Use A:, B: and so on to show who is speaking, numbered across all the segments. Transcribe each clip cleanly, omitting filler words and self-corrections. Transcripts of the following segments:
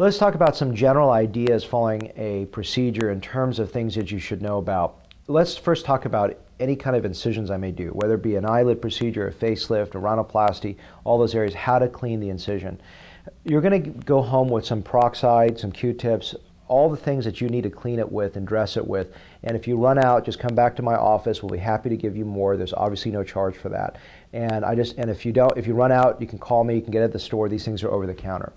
A: Let's talk about some general ideas following a procedure in terms of things that you should know about. Let's first talk about any kind of incisions I may do, whether it be an eyelid procedure, a facelift, a rhinoplasty, all those areas, how to clean the incision. You're going to go home with some peroxide, some Q-tips, all the things that you need to clean it with and dress it with. And if you run out, just come back to my office. We'll be happy to give you more. There's obviously no charge for that. And if you run out, you can call me. You can get it at the store. These things are over the counter.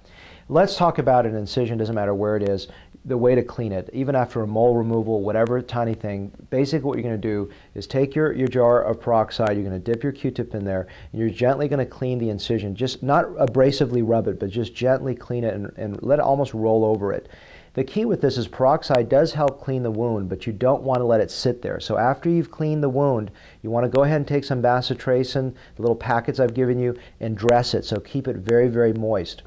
A: Let's talk about an incision. Doesn't matter where it is. The way to clean it, even after a mole removal, whatever tiny thing. Basically, what you're going to do is take your jar of peroxide. You're going to dip your Q-tip in there, and you're gently going to clean the incision. Just not abrasively rub it, but just gently clean it and let it almost roll over it. The key with this is peroxide does help clean the wound, but you don't want to let it sit there. So after you've cleaned the wound, you want to go ahead and take some bacitracin, the little packets I've given you, and dress it. So keep it very, very moist.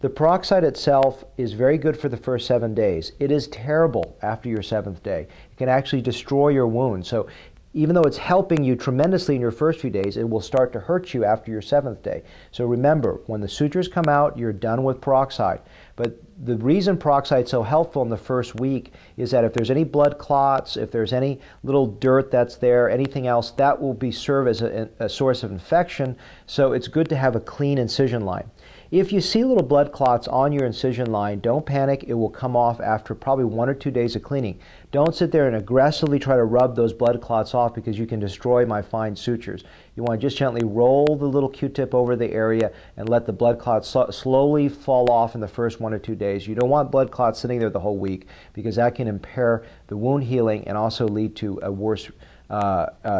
A: The peroxide itself is very good for the first 7 days. It is terrible after your 7th day. It can actually destroy your wound. So even though it's helping you tremendously in your first few days, it will start to hurt you after your 7th day. So remember, when the sutures come out, you're done with peroxide. But the reason peroxide is so helpful in the first week is that if there's any blood clots, if there's any little dirt that's there, anything else, that will serve as a source of infection. So it's good to have a clean incision line. If you see little blood clots on your incision line, don't panic. It will come off after probably 1 or 2 days of cleaning. Don't sit there and aggressively try to rub those blood clots off because you can destroy my fine sutures. You want to just gently roll the little Q-tip over the area and let the blood clots slowly fall off in the first 1 or 2 days. You don't want blood clots sitting there the whole week because that can impair the wound healing and also lead to a worse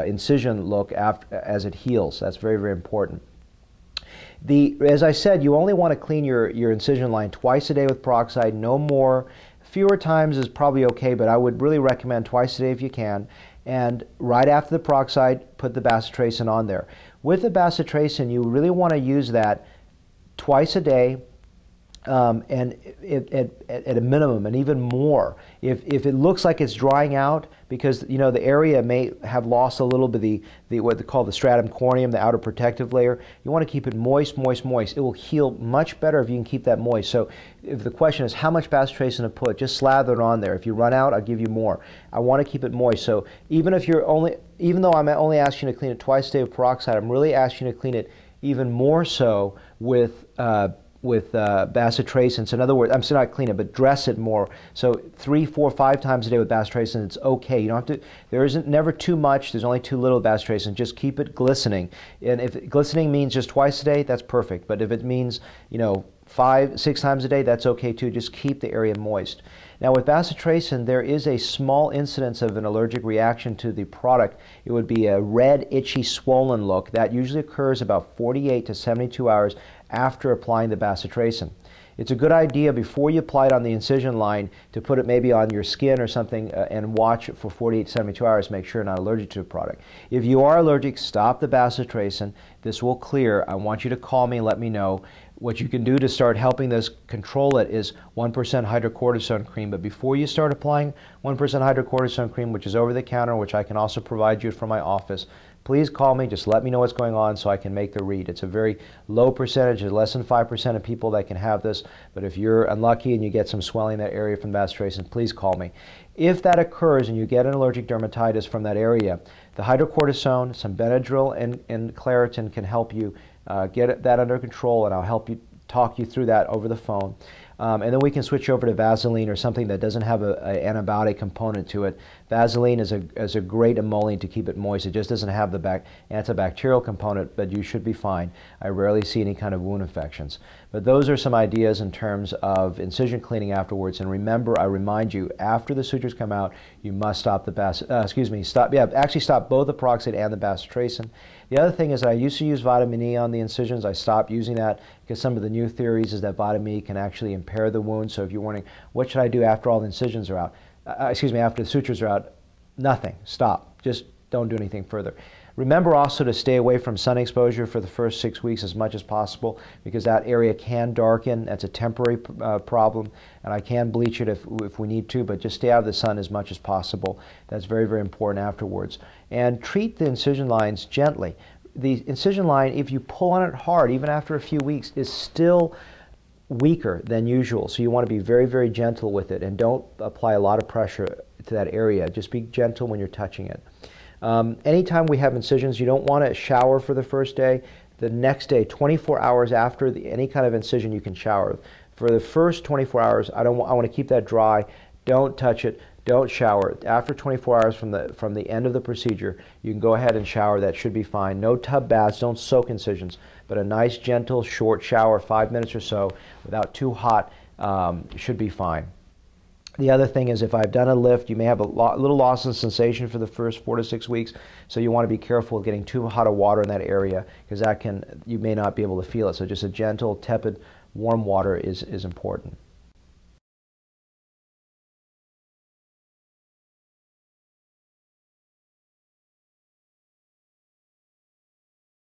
A: incision look as it heals. That's very, very important. As I said, you only want to clean your incision line twice a day with peroxide, no more. Fewer times is probably okay, but I would really recommend twice a day if you can. And right after the peroxide, put the bacitracin on there. With the bacitracin, you really want to use that twice a day, and at a minimum, and even more. If it looks like it's drying out, because the area may have lost a little bit what they call the stratum corneum, the outer protective layer, you want to keep it moist, moist, moist. It will heal much better if you can keep that moist. So if the question is how much bacitracin to put, just slather it on there. If you run out, I'll give you more. I want to keep it moist. So even though I'm only asking you to clean it twice a day with peroxide, I'm really asking you to clean it even more so with bacitracin. So in other words, I'm still not clean it, but dress it more. So 3, 4, 5 times a day with bacitracin, it's okay. You don't have to. There isn't never too much. There's only too little bacitracin. Just keep it glistening. And if glistening means just twice a day, that's perfect. But if it means 5, 6 times a day, that's okay too. Just keep the area moist. Now with bacitracin, there is a small incidence of an allergic reaction to the product. It would be a red, itchy, swollen look. That usually occurs about 48 to 72 hours after applying the bacitracin. It's a good idea before you apply it on the incision line to put it maybe on your skin or something and watch it for 48 to 72 hours to make sure you're not allergic to the product. If you are allergic, stop the bacitracin. This will clear. I want you to call me and let me know. What you can do to start helping this control it is 1% hydrocortisone cream. But before you start applying 1% hydrocortisone cream, which is over the counter, which I can also provide you from my office, please call me. Just let me know what's going on so I can make the read. It's a very low percentage. It's less than 5% of people that can have this. But if you're unlucky and you get some swelling in that area from bacitracin, please call me. If that occurs and you get an allergic dermatitis from that area, the hydrocortisone, some Benadryl, and Claritin can help you get that under control, and I'll help you talk you through that over the phone. And then we can switch over to Vaseline or something that doesn't have an antibiotic component to it. Vaseline is a great emollient to keep it moist. It just doesn't have the antibacterial component, but you should be fine. I rarely see any kind of wound infections. But those are some ideas in terms of incision cleaning afterwards. And remember, I remind you, after the sutures come out, you must stop the actually stop both the peroxide and the bacitracin. The other thing is that I used to use vitamin E on the incisions. I stopped using that because some of the new theories is that vitamin E can actually impair the wound. So if you're wondering, what should I do after all the incisions are out? After the sutures are out, nothing. Stop. Just don't do anything further. Remember also to stay away from sun exposure for the first 6 weeks as much as possible because that area can darken. That's a temporary problem, and I can bleach it if we need to, but just stay out of the sun as much as possible. That's very, very important afterwards. And treat the incision lines gently. The incision line, if you pull on it hard, even after a few weeks, is still weaker than usual. So you want to be very, very gentle with it, and don't apply a lot of pressure to that area. Just be gentle when you're touching it. Anytime we have incisions, you don't want to shower for the first day. The next day, 24 hours after any kind of incision, you can shower. For the first 24 hours, I want to keep that dry. Don't touch it. Don't shower. After 24 hours from the end of the procedure, you can go ahead and shower. That should be fine. No tub baths. Don't soak incisions, but a nice, gentle, short shower, 5 minutes or so, without too hot, should be fine. The other thing is, if I've done a lift, you may have a little loss in sensation for the first 4 to 6 weeks, so you want to be careful of getting too hot of water in that area, because you may not be able to feel it. So just a gentle, tepid, warm water is important.